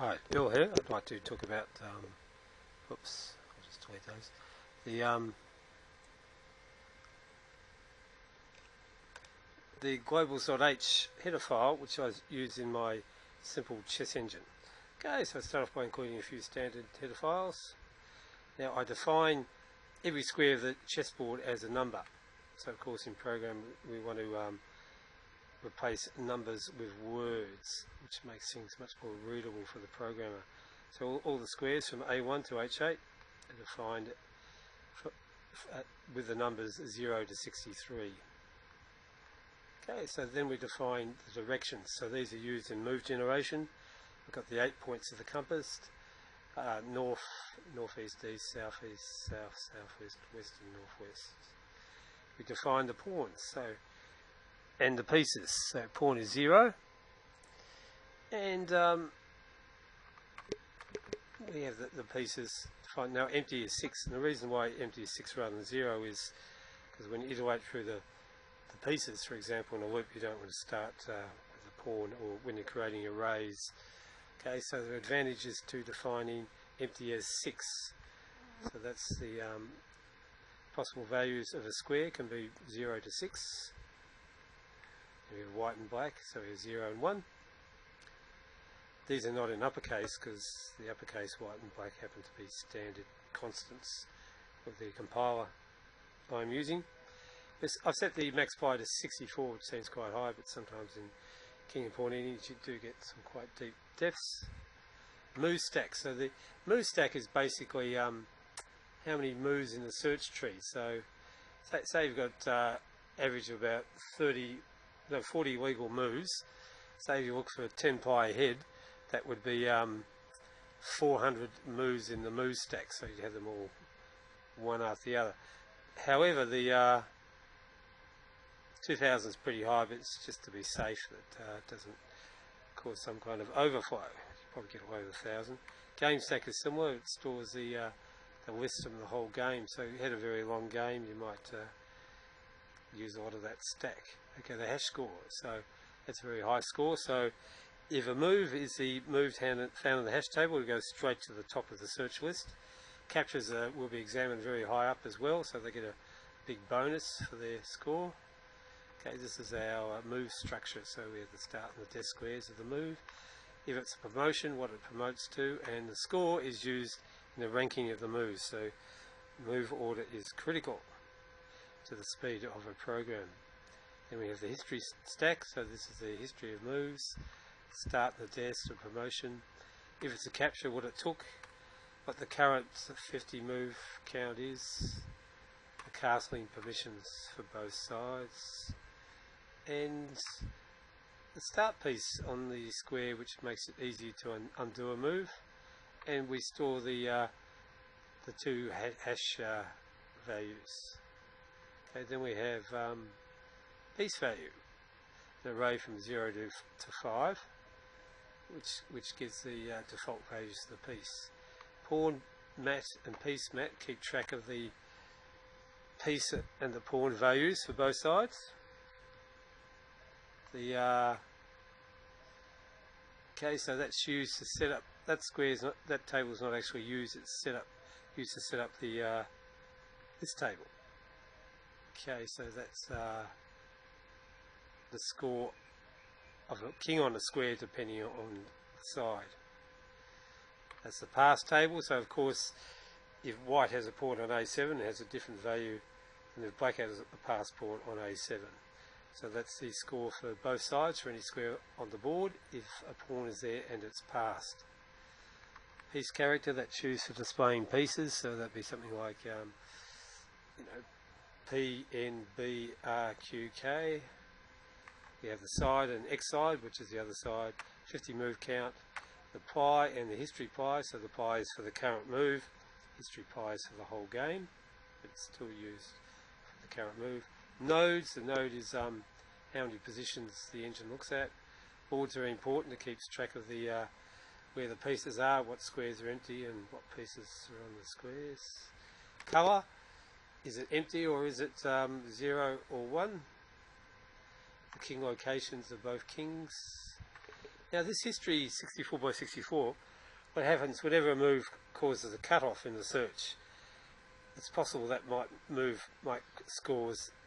Hi, Bill here. I'd like to talk about, oops, I'll just delete those. The globals.h header file, which I use in my simple chess engine. Okay, so I start off by including a few standard header files. Now I define every square of the chessboard as a number. So of course in program we want to replace numbers with words, which makes things much more readable for the programmer. So all the squares from A1 to H8 are defined with the numbers 0 to 63. Okay, so then we define the directions. So these are used in move generation. We've got the 8 points of the compass: north, northeast, east, southeast, south, southwest, west, and northwest. We define the pawns, and the pieces. So pawn is 0, and we have the pieces defined. Now empty is 6, and the reason why empty is 6 rather than 0 is because when you iterate through the pieces, for example, in a loop, you don't want to start with a pawn, or when you're creating arrays. Okay, so the advantage is to defining empty as 6. So that's the possible values of a square can be 0 to 6. We have white and black, so we have 0 and 1. These are not in uppercase because the uppercase white and black happen to be standard constants of the compiler I'm using. I've set the max pi to 64, which seems quite high, but sometimes in king and pawn innings you do get some quite deep depths. Move stack. So the move stack is basically how many moves in the search tree. So say you've got average of about 40 legal moves. Say if you look for 10 pi ahead, that would be 400 moves in the move stack. So you have them all one after the other. However, the 2000 is pretty high, but it's just to be safe that it doesn't cause some kind of overflow. You probably get away with 1000. Game stack is similar. It stores the list from the whole game. So if you had a very long game, you might use a lot of that stack. Okay, the hash score. So that's a very high score. So if a move is the move found in the hash table, it goes straight to the top of the search list. Captures will be examined very high up as well, so they get a big bonus for their score. Okay, this is our move structure, so we have the start and the death squares of the move. If it's a promotion, what it promotes to, and the score is used in the ranking of the moves. So move order is critical to the speed of a program. Then we have the history stack, so this is the history of moves, start, the death, the promotion. If it's a capture, what it took, what the current 50 move count is, the castling permissions for both sides, and the start piece on the square, which makes it easy to undo a move, and we store the two hash values. Okay, then we have piece value, an array from 0 to 5, which gives the default values of the piece. Pawn mat and piece mat keep track of the piece and the pawn values for both sides. Okay, so that's used to set up that table is not actually used. It's used to set up the this table. Okay, so that's the score of a king on a square depending on the side. That's the pass table. So of course, if white has a pawn on A7, it has a different value than if black has a pass pawn on A7. So that's the score for both sides for any square on the board if a pawn is there and it's passed. Piece character, that's used for displaying pieces, so that'd be something like P, N, B, R, Q, K. We have the side and X side, which is the other side, 50 move count, the pi and the history pi, so the pi is for the current move, history pi is for the whole game, but it's still used for the current move. Nodes, the node is how many positions the engine looks at. Boards are important, it keeps track of the where the pieces are, what squares are empty and what pieces are on the squares. Colour, is it empty or is it 0 or 1? The king locations of both kings. Now this history 64 by 64, what happens whenever a move causes a cut-off in the search, it's possible that might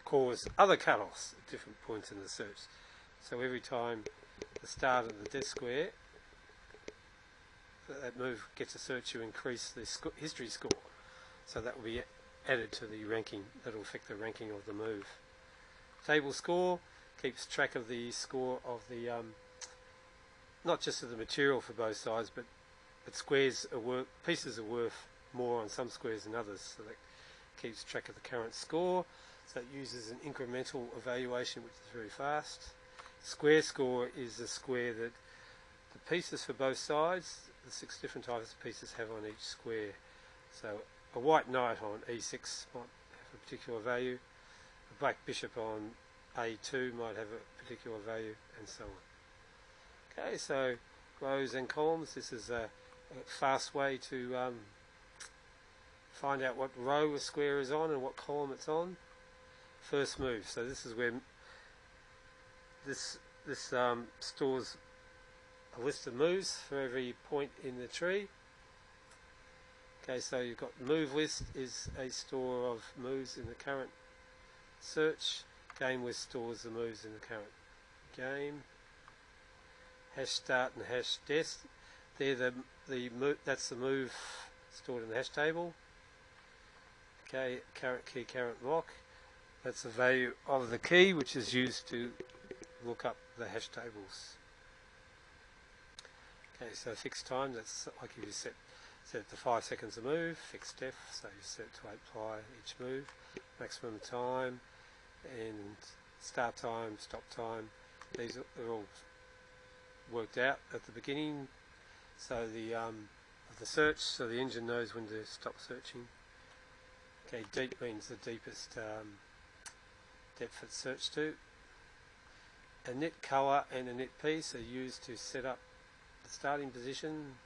cause other cut-offs at different points in the search. So every time the start of the death square, that move gets a search, you increase the history score. So that will be added to the ranking. That will affect the ranking of the move. Table score keeps track of the score of the not just of the material for both sides, but pieces are worth more on some squares than others. So that keeps track of the current score. So it uses an incremental evaluation, which is very fast. Square score is the square that the pieces for both sides, the 6 different types of pieces, have on each square. So a white knight on e6 might have a particular value. A black bishop on a2 might have a particular value, and so on. Okay, so rows and columns. This is a fast way to find out what row a square is on and what column it's on. First move. So this is where this stores a list of moves for every point in the tree. Okay, so you've got move list is a store of moves in the current search. Game list stores the moves in the current game. Hash start and hash dest. That's the move stored in the hash table. Okay, current key, current lock. That's the value of the key, which is used to look up the hash tables. Okay, so fixed time, that's like if you set it to 5 seconds a move. Fixed def, so you set it to apply each move. Maximum time and start time, stop time. These are all worked out at the beginning. So of the search, so the engine knows when to stop searching. Okay, deep means the deepest depth it's searched to. A knit colour and a knit piece are used to set up the starting position.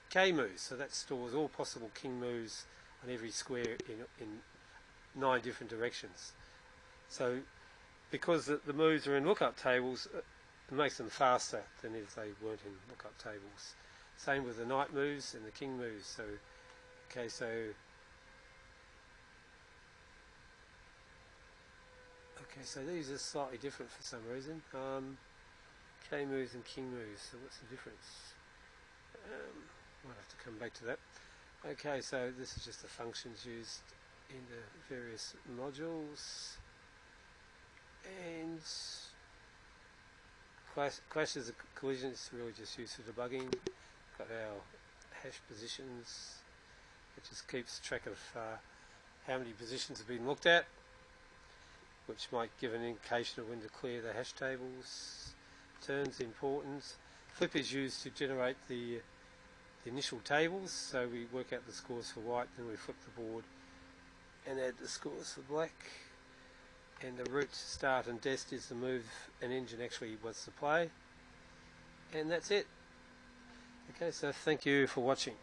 K moves, so that stores all possible king moves on every square in 9 different directions. So because the moves are in lookup tables, it makes them faster than if they weren't in lookup tables. Same with the knight moves and the king moves. So okay, so these are slightly different for some reason. K moves and king moves. So what's the difference? Might have to come back to that. Okay, so this is just the functions used in the various modules. And clashes of collisions really just used for debugging. Got our hash positions. It just keeps track of how many positions have been looked at, which might give an indication of when to clear the hash tables. Turns important. Flip is used to generate the initial tables, so we work out the scores for white, then we flip the board and add the scores for black. And the root, start and dest is the move an engine actually wants to play. And that's it. Okay, so thank you for watching.